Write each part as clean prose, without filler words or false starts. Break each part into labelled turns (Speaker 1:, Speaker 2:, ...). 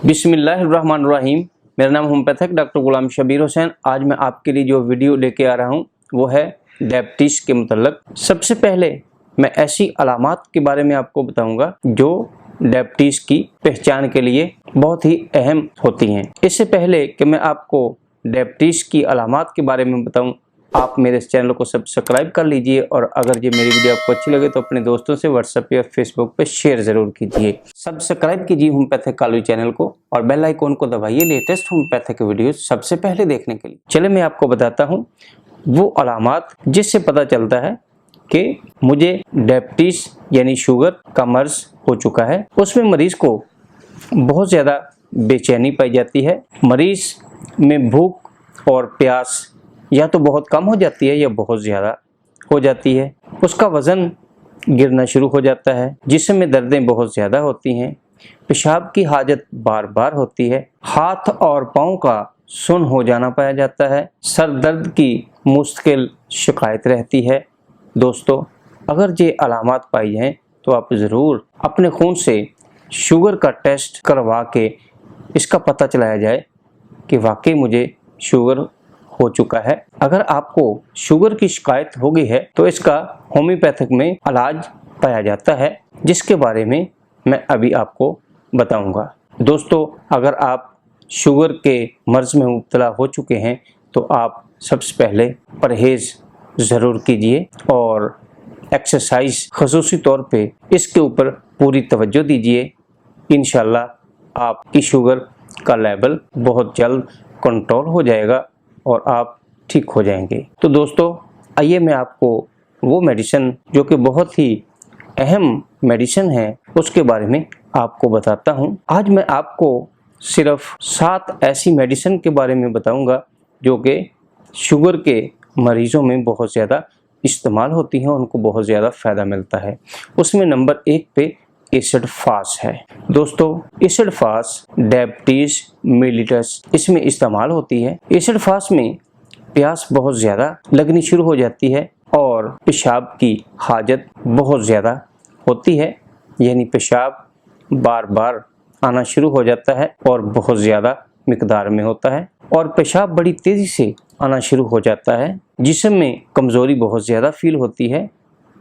Speaker 1: बिस्मिल्लाहिर्रहमानिर्रहीम। मेरा नाम होम्योपैथिक डॉक्टर गुलाम शबीर हुसैन। आज मैं आपके लिए जो वीडियो लेके आ रहा हूँ वो है डायबिटीज़ के मतलब। सबसे पहले मैं ऐसी अलामात के बारे में आपको बताऊंगा जो डायबिटीज़ की पहचान के लिए बहुत ही अहम होती हैं। इससे पहले कि मैं आपको डायबिटीज़ की अलामात के बारे में बताऊं, आप मेरे इस चैनल को सब्सक्राइब कर लीजिए और अगर ये मेरी वीडियो आपको अच्छी लगे तो अपने दोस्तों से व्हाट्सएप या फेसबुक पे शेयर ज़रूर कीजिए। सब्सक्राइब कीजिए होम्योपैथिक कालू चैनल को और बेल आइकॉन को दबाइए लेटेस्ट होम्योपैथिक वीडियो सबसे पहले देखने के लिए। चलिए मैं आपको बताता हूँ वो अलामात जिससे पता चलता है कि मुझे डायबिटीज़ यानी शुगर का मर्ज हो चुका है। उसमें मरीज को बहुत ज़्यादा बेचैनी पाई जाती है। मरीज में भूख और प्यास या तो बहुत कम हो जाती है या बहुत ज़्यादा हो जाती है। उसका वज़न गिरना शुरू हो जाता है, जिसमें दर्दें बहुत ज़्यादा होती हैं। पेशाब की हाजत बार बार होती है। हाथ और पाँव का सुन्न हो जाना पाया जाता है। सर दर्द की मुश्किल शिकायत रहती है। दोस्तों, अगर ये अलामात पाई जाएँ तो आप ज़रूर अपने खून से शुगर का टेस्ट करवा के इसका पता चलाया जाए कि वाकई मुझे शुगर हो चुका है। अगर आपको शुगर की शिकायत हो गई है तो इसका होम्योपैथिक में इलाज पाया जाता है, जिसके बारे में मैं अभी आपको बताऊंगा। दोस्तों, अगर आप शुगर के मर्ज में मुब्तला हो चुके हैं तो आप सबसे पहले परहेज़ ज़रूर कीजिए और एक्सरसाइज ख़ुसूसी तौर पे इसके ऊपर पूरी तवज्जो दीजिए। इंशाल्लाह आपकी शुगर का लेवल बहुत जल्द कंट्रोल हो जाएगा और आप ठीक हो जाएंगे। तो दोस्तों, आइए मैं आपको वो मेडिसिन जो कि बहुत ही अहम मेडिसिन है उसके बारे में आपको बताता हूँ। आज मैं आपको सिर्फ 7 ऐसी मेडिसिन के बारे में बताऊँगा जो कि शुगर के मरीज़ों में बहुत ज़्यादा इस्तेमाल होती हैं, उनको बहुत ज़्यादा फ़ायदा मिलता है। उसमें नंबर 1 पे एसिड फास्ट है। दोस्तों, एसिड फास्ट डायबिटीज़ मेलिटस इसमें इस्तेमाल होती है। एसिड फास्ट में प्यास बहुत ज़्यादा लगनी शुरू हो जाती है और पेशाब की हाजत बहुत ज़्यादा होती है, यानी पेशाब बार बार आना शुरू हो जाता है और बहुत ज़्यादा मिकदार में होता है और पेशाब बड़ी तेज़ी से आना शुरू हो जाता है, जिसमें कमज़ोरी बहुत ज़्यादा फील होती है,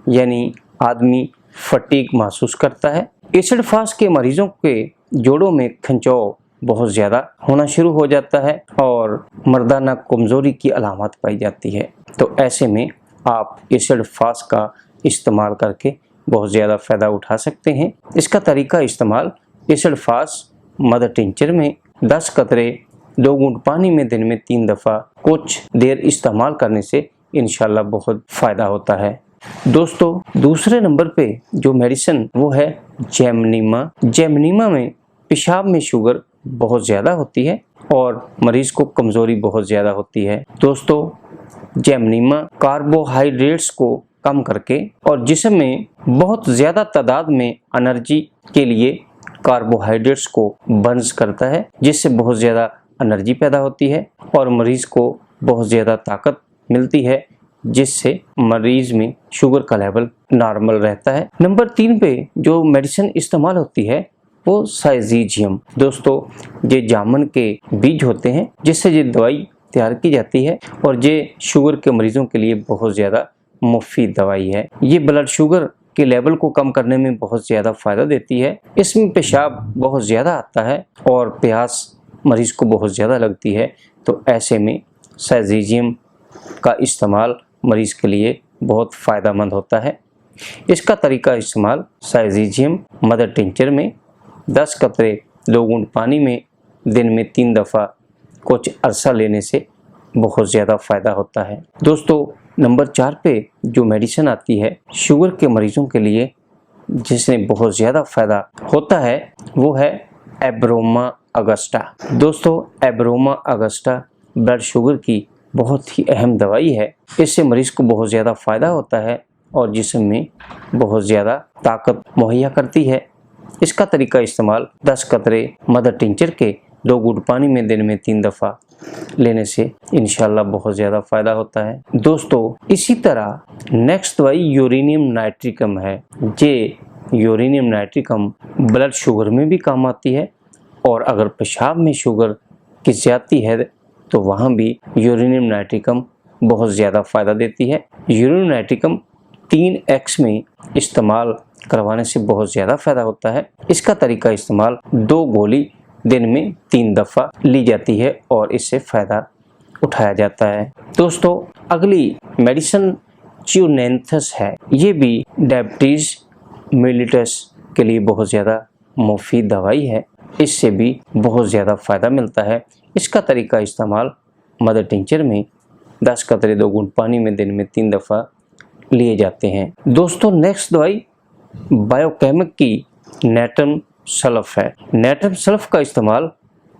Speaker 1: यानी आदमी फटीग महसूस करता है। एसिड फास्ट के मरीजों के जोड़ों में खिंचाव बहुत ज़्यादा होना शुरू हो जाता है और मर्दाना कमज़ोरी की अलामत पाई जाती है। तो ऐसे में आप एसिड फास्ट का इस्तेमाल करके बहुत ज़्यादा फ़ायदा उठा सकते हैं। इसका तरीका इस्तेमाल एसिड फास्ट मदर टिंचर में 10 कतरे 2 घूंट पानी में दिन में 3 दफ़ा कुछ देर इस्तेमाल करने से इंशाल्लाह बहुत फ़ायदा होता है। दोस्तों, दूसरे नंबर पे जो मेडिसिन वो है जेमनीमा। जेमनीमा में पेशाब में शुगर बहुत ज़्यादा होती है और मरीज़ को कमज़ोरी बहुत ज़्यादा होती है। दोस्तों, जेमनीमा कार्बोहाइड्रेट्स को कम करके और जिस्म में बहुत ज़्यादा तादाद में एनर्जी के लिए कार्बोहाइड्रेट्स को बर्न करता है, जिससे बहुत ज़्यादा एनर्जी पैदा होती है और मरीज़ को बहुत ज़्यादा ताकत मिलती है, जिससे मरीज में शुगर का लेवल नॉर्मल रहता है। नंबर 3 पे जो मेडिसिन इस्तेमाल होती है वो साइजीजियम। दोस्तों, ये जामुन के बीज होते हैं जिससे ये दवाई तैयार की जाती है और ये शुगर के मरीजों के लिए बहुत ज़्यादा मुफीद दवाई है। ये ब्लड शुगर के लेवल को कम करने में बहुत ज़्यादा फ़ायदा देती है। इसमें पेशाब बहुत ज़्यादा आता है और प्यास मरीज को बहुत ज़्यादा लगती है। तो ऐसे में साइजीजियम का इस्तेमाल मरीज के लिए बहुत फ़ायदेमंद होता है। इसका तरीका इस्तेमाल साइजीजियम मदर टिंचर में 10 कतरे 2 घूंट पानी में दिन में 3 दफ़ा कुछ अरसा लेने से बहुत ज़्यादा फ़ायदा होता है। दोस्तों, नंबर 4 पे जो मेडिसिन आती है शुगर के मरीज़ों के लिए जिससे बहुत ज़्यादा फ़ायदा होता है वो है एब्रोमा अगस्टा। दोस्तों, एब्रोमा अगस्टा ब्लड शुगर की बहुत ही अहम दवाई है। इससे मरीज़ को बहुत ज़्यादा फ़ायदा होता है और जिस्म में बहुत ज़्यादा ताकत मुहैया करती है। इसका तरीका इस्तेमाल 10 कतरे मदर टिंचर के 2 घूंट पानी में दिन में 3 दफ़ा लेने से इंशाल्लाह बहुत ज़्यादा फ़ायदा होता है। दोस्तों, इसी तरह नेक्स्ट दवाई यूरेनियम नाइट्रिकम है। ये यूरेनियम नाइट्रिकम ब्लड शुगर में भी काम आती है और अगर पेशाब में शुगर की ज्यादती है तो वहाँ भी यूरेनियम नाइट्रिकम बहुत ज़्यादा फ़ायदा देती है। यूरेनियम नाइट्रिकम 3x में इस्तेमाल करवाने से बहुत ज़्यादा फ़ायदा होता है। इसका तरीका इस्तेमाल 2 गोली दिन में 3 दफ़ा ली जाती है और इससे फ़ायदा उठाया जाता है। दोस्तों, अगली मेडिसिन च्यूनेंथस है। ये भी डायबिटीज़ मेलिटस के लिए बहुत ज़्यादा मुफीद दवाई है। इससे भी बहुत ज़्यादा फ़ायदा मिलता है। इसका तरीका इस्तेमाल मदर टिंचर में 10 कतरे 2 घूंट पानी में दिन में 3 दफ़ा लिए जाते हैं। दोस्तों, नेक्स्ट दवाई बायोकेमिक की नेट्रम सल्फ है। नेट्रम सल्फ का इस्तेमाल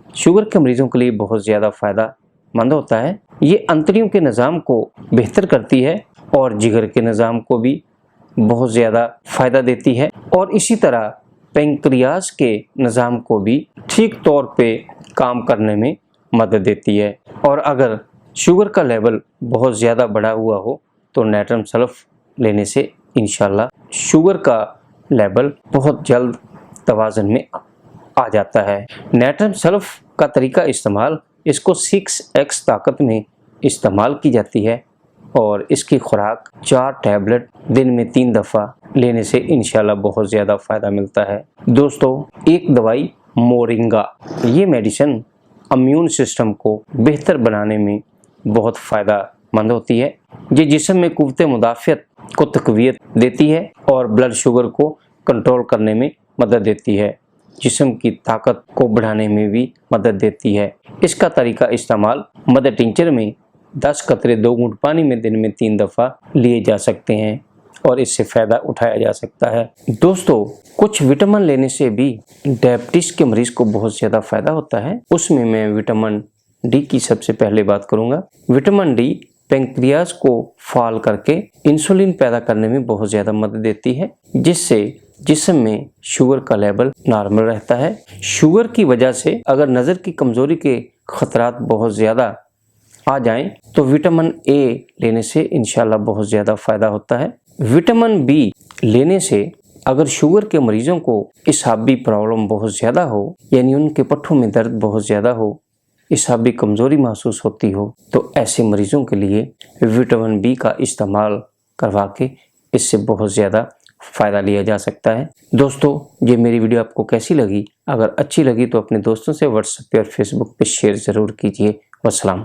Speaker 1: शुगर के मरीजों के लिए बहुत ज़्यादा फ़ायदामंद होता है। ये अंतड़ियों के निज़ाम को बेहतर करती है और जिगर के निज़ाम को भी बहुत ज़्यादा फ़ायदा देती है और इसी तरह पेंक्रियाज के निज़ाम को भी ठीक तौर पे काम करने में मदद देती है। और अगर शुगर का लेवल बहुत ज़्यादा बढ़ा हुआ हो तो नेट्रम सल्फ लेने से इंशाल्लाह शुगर का लेवल बहुत जल्द तवाज़ुन में आ जाता है। नेट्रम सल्फ का तरीका इस्तेमाल, इसको 6x ताकत में इस्तेमाल की जाती है और इसकी खुराक 4 टैबलेट दिन में 3 दफ़ा लेने से इंशाल्लाह बहुत ज़्यादा फ़ायदा मिलता है। दोस्तों, एक दवाई मोरिंगा, ये मेडिसिन इम्यून सिस्टम को बेहतर बनाने में बहुत फ़ायदामंद होती है। ये जिस्म में कुव्वत मुदाफ़ियत को तक़वियत देती है और ब्लड शुगर को कंट्रोल करने में मदद देती है। जिस्म की ताकत को बढ़ाने में भी मदद देती है। इसका तरीका इस्तेमाल मदर टिंचर में 10 कतरे 2 घूंट पानी में दिन में 3 दफ़ा लिए जा सकते हैं और इससे फ़ायदा उठाया जा सकता है। दोस्तों, कुछ विटामिन लेने से भी डायबिटीज़ के मरीज़ को बहुत ज़्यादा फ़ायदा होता है। उसमें मैं विटामिन डी की सबसे पहले बात करूँगा। विटामिन डी पेंक्रियाज को फाल करके इंसुलिन पैदा करने में बहुत ज़्यादा मदद देती है, जिससे जिस्म में शुगर का लेवल नॉर्मल रहता है। शुगर की वजह से अगर नज़र की कमज़ोरी के ख़तरात बहुत ज़्यादा आ जाएं तो विटामिन ए लेने से इंशाल्लाह बहुत ज़्यादा फ़ायदा होता है। विटामिन बी लेने से अगर शुगर के मरीजों को इसाबी प्रॉब्लम बहुत ज़्यादा हो, यानी उनके पट्ठों में दर्द बहुत ज़्यादा हो, इसाबी कमज़ोरी महसूस होती हो, तो ऐसे मरीजों के लिए विटामिन बी का इस्तेमाल करवा के इससे बहुत ज़्यादा फ़ायदा लिया जा सकता है। दोस्तों, ये मेरी वीडियो आपको कैसी लगी? अगर अच्छी लगी तो अपने दोस्तों से व्हाट्सएप पे और फेसबुक पे शेयर ज़रूर कीजिए। वस्सलाम।